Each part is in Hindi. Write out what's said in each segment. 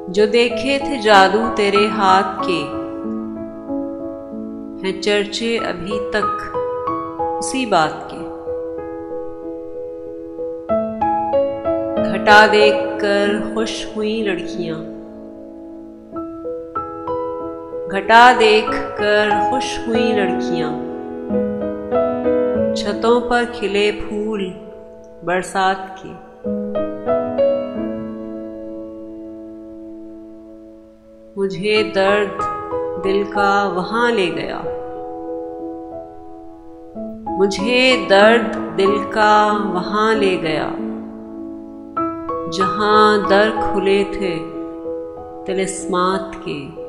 जो देखे थे जादू तेरे हाथ के, हैं चर्चे अभी तक उसी बात के। घटा देखकर खुश हुई लड़कियां, घटा देखकर खुश हुई लड़कियां। छतों पर खिले फूल बरसात के। मुझे दर्द दिल का वहां ले गया, मुझे दर्द दिल का वहां ले गया, जहां दर खुले थे तिलिस्मात के।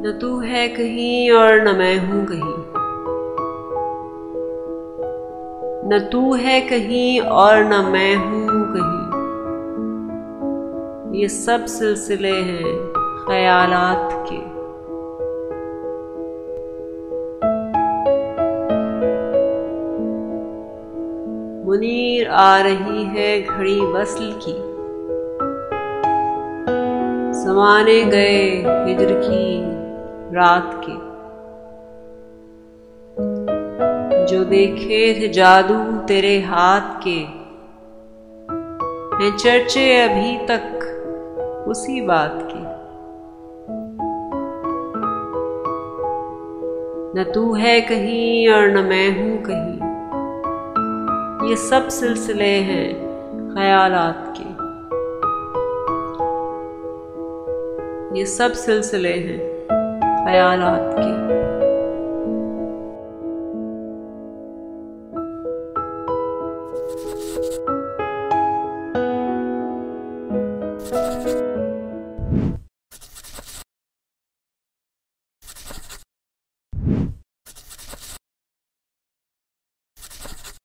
न तू है कहीं और न मैं हूं कहीं, न तू है कहीं और न मैं हूं कहीं। ये सब सिलसिले हैं ख्यालात के। मुनीर आ रही है घड़ी वस्ल की, समाने गए हिजर की रात के। जो देखे थे जादू तेरे हाथ के, हैं चर्चे अभी तक उसी बात के। न तू है कहीं और न मैं हूं कहीं। ये सब सिलसिले हैं ख्यालात के। ये सब सिलसिले हैं ख्यालात के।